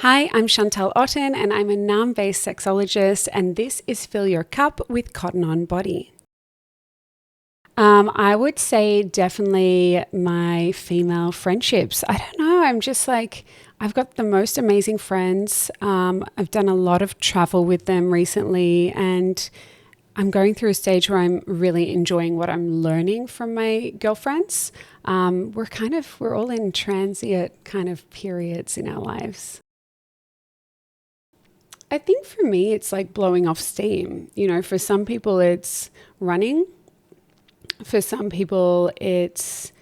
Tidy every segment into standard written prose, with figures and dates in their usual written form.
Hi, I'm Chantelle Otten and I'm a NAM-based sexologist, and this is Fill Your Cup with Cotton On Body. I would say definitely my female friendships. I don't know. I'm just like, I've got the most amazing friends. I've done a lot of travel with them recently, and I'm going through a stage where I'm really enjoying what I'm learning from my girlfriends. We're all in transient kind of periods in our lives. I think for me, it's like blowing off steam. You know, for some people, it's running. For some people, it's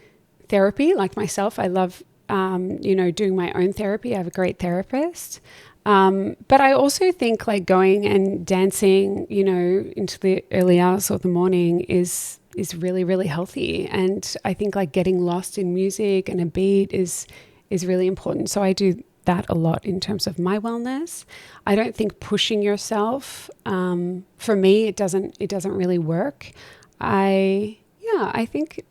therapy. Like myself, I love, doing my own therapy. I have a great therapist. But I also think like going and dancing, into the early hours of the morning is really, really healthy. And I think like getting lost in music and a beat is really important. So I do that a lot in terms of my wellness. I don't think pushing yourself, for me, it doesn't really work. I think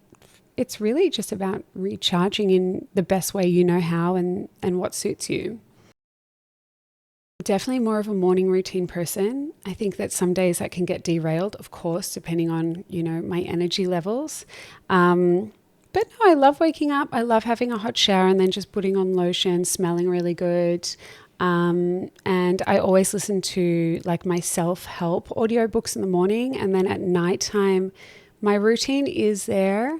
it's really just about recharging in the best way you know how and what suits you. Definitely more of a morning routine person. I think that some days that can get derailed, of course, depending on, my energy levels. But no, I love waking up. I love having a hot shower and then just putting on lotion, smelling really good. And I always listen to like my self-help audiobooks in the morning. And then at nighttime, my routine is there,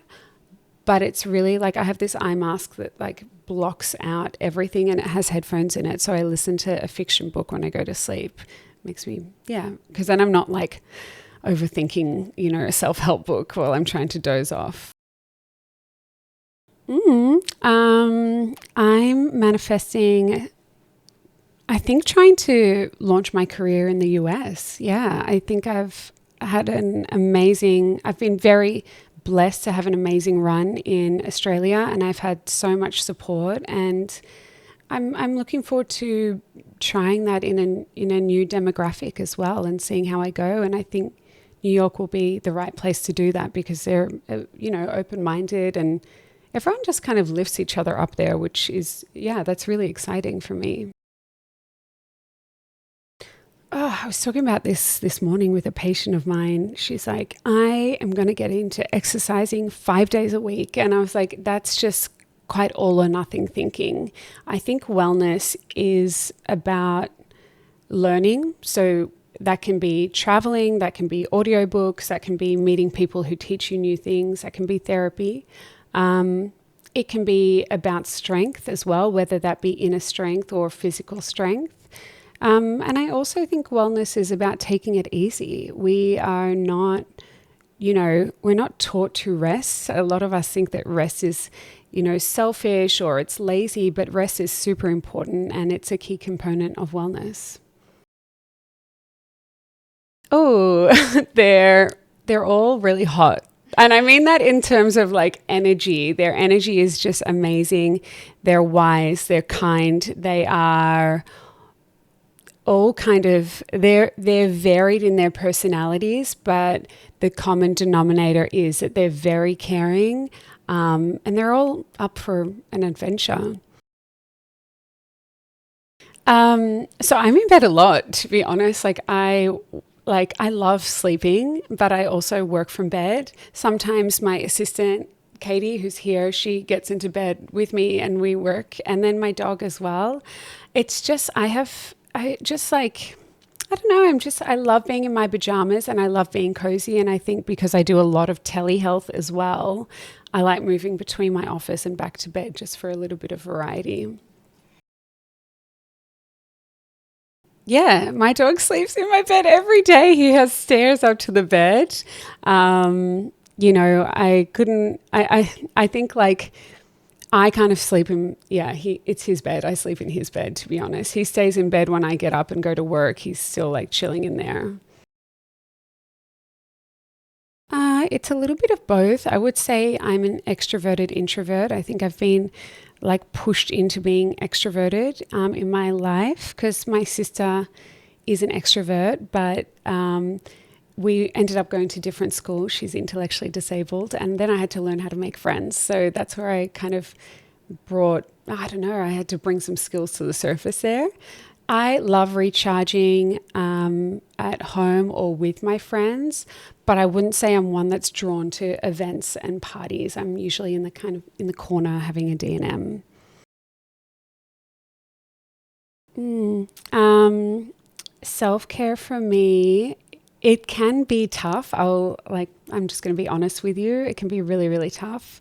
but it's really like I have this eye mask that like blocks out everything, and it has headphones in it. So I listen to a fiction book when I go to sleep. Makes me, because then I'm not like overthinking, a self-help book while I'm trying to doze off. I'm manifesting, I think, trying to launch my career in the US. Yeah, I think I've been very blessed to have an amazing run in Australia, and I've had so much support, and I'm looking forward to trying that in a new demographic as well and seeing how I go. And I think New York will be the right place to do that because they're, open-minded, and everyone just kind of lifts each other up there, which is, that's really exciting for me. Oh, I was talking about this morning with a patient of mine. She's like, I am going to get into exercising 5 days a week. And I was like, that's just quite all or nothing thinking. I think wellness is about learning. So that can be traveling, that can be audiobooks, that can be meeting people who teach you new things, that can be therapy. It can be about strength as well, whether that be inner strength or physical strength. And I also think wellness is about taking it easy. We are not, we're not taught to rest. A lot of us think that rest is, selfish or it's lazy, but rest is super important and it's a key component of wellness. Oh, they're all really hot. And I mean that in terms of like energy. Their energy is just amazing. They're wise, they're kind, they are all kind of they're varied in their personalities, but the common denominator is that they're very caring, and they're all up for an adventure. So I'm in bed a lot, to be honest. I love sleeping, but I also work from bed. Sometimes my assistant Katie, who's here, she gets into bed with me and we work, and then my dog as well. It's just I just like, I don't know, I love being in my pajamas and I love being cozy. And I think because I do a lot of telehealth as well, I like moving between my office and back to bed just for a little bit of variety. Yeah, my dog sleeps in my bed every day. He has stairs up to the bed. I couldn't, I think like, I kind of sleep in, it's his bed. I sleep in his bed, to be honest. He stays in bed when I get up and go to work. He's still like chilling in there. It's a little bit of both. I would say I'm an extroverted introvert. I think I've been like pushed into being extroverted in my life because my sister is an extrovert, but we ended up going to different schools. She's intellectually disabled, and then I had to learn how to make friends. So that's where I kind of I don't know, I had to bring some skills to the surface there. I love recharging at home or with my friends, but I wouldn't say I'm one that's drawn to events and parties. I'm usually in the corner having a D&M. Self-care for me, it can be tough. I'm just going to be honest with you. It can be really, really tough.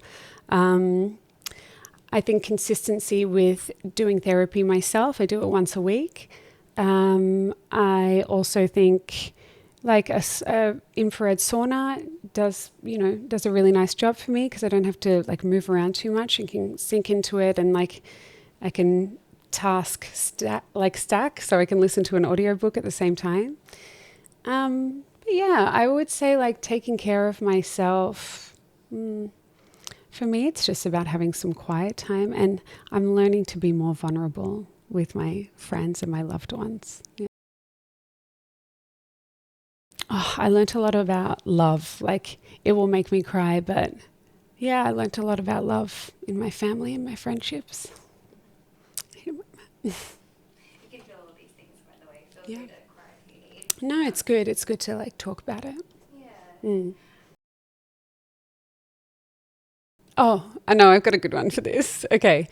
I think consistency with doing therapy myself. I do it once a week. I also think like a infrared sauna does a really nice job for me because I don't have to like move around too much and can sink into it, and like I can stack so I can listen to an audiobook at the same time. But yeah, I would say like taking care of myself. For me, it's just about having some quiet time, and I'm learning to be more vulnerable with my friends and my loved ones. Yeah. Oh, I learned a lot about love. Like, it will make me cry, but yeah, I learned a lot about love in my family and my friendships. You can feel all these things, by the way. Feel free to cry if you need. No, it's good. It's good to like talk about it. Yeah. Oh, I know. I've got a good one for this. Okay.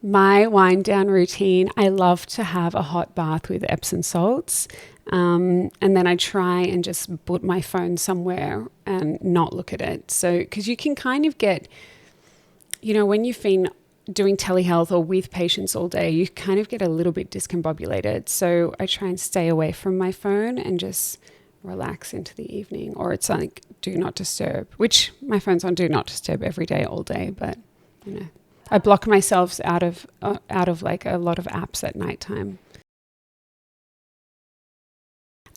My wind down routine, I love to have a hot bath with Epsom salts. And then I try and just put my phone somewhere and not look at it. So, because you can kind of get, when you've been doing telehealth or with patients all day, you kind of get a little bit discombobulated. So I try and stay away from my phone and just relax into the evening. Or it's like do not disturb, which my phone's on do not disturb every day, all day. But, I block myself out of like a lot of apps at nighttime.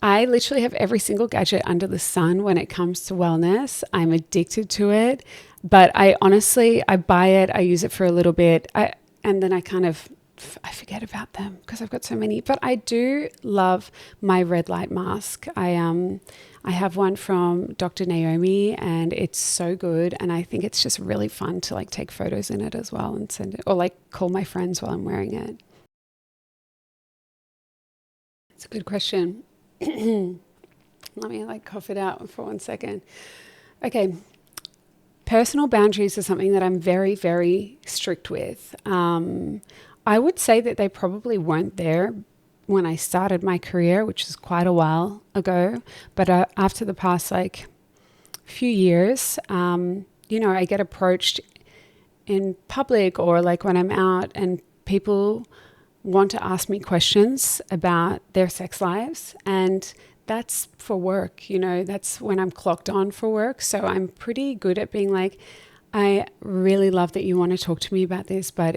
I literally have every single gadget under the sun when it comes to wellness. I'm addicted to it, but I buy it, I use it for a little bit, and then I forget about them because I've got so many. But I do love my red light mask. I have one from Dr. Naomi, and it's so good. And I think it's just really fun to like take photos in it as well and send it, or like call my friends while I'm wearing it. It's a good question. Let me like cough it out for 1 second. Okay. Personal boundaries are something that I'm very, very strict with. I would say that they probably weren't there when I started my career, which is quite a while ago. But after the past like few years, I get approached in public or like when I'm out and people want to ask me questions about their sex lives, and that's for work, that's when I'm clocked on for work. So I'm pretty good at being like, I really love that you want to talk to me about this, but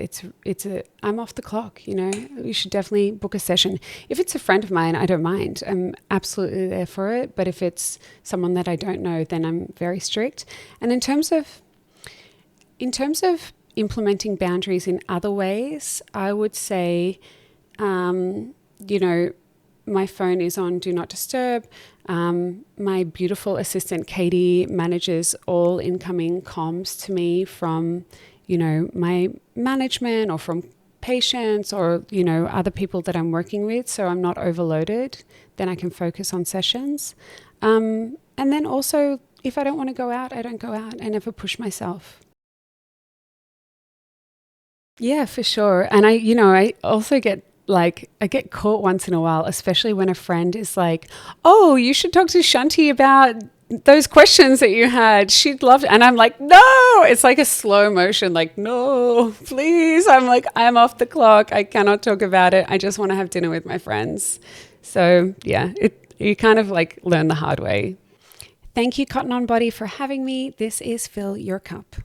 I'm off the clock, you should definitely book a session. If it's a friend of mine, I don't mind. I'm absolutely there for it. But if it's someone that I don't know, then I'm very strict. And in terms of implementing boundaries in other ways, I would say, my phone is on Do Not Disturb. My beautiful assistant, Katie, manages all incoming comms to me from, my management or from patients or, other people that I'm working with. So I'm not overloaded. Then I can focus on sessions. And then also, if I don't want to go out, I don't go out. I never push myself. Yeah, for sure. And I also get I get caught once in a while, especially when a friend is like, oh, you should talk to Shanti about those questions that you had. She'd love it. And I'm like, no, it's like a slow motion, like, no, please. I'm like, I'm off the clock. I cannot talk about it. I just want to have dinner with my friends. So yeah, you kind of like learn the hard way. Thank you, Cotton On Body, for having me. This is Fill Your Cup.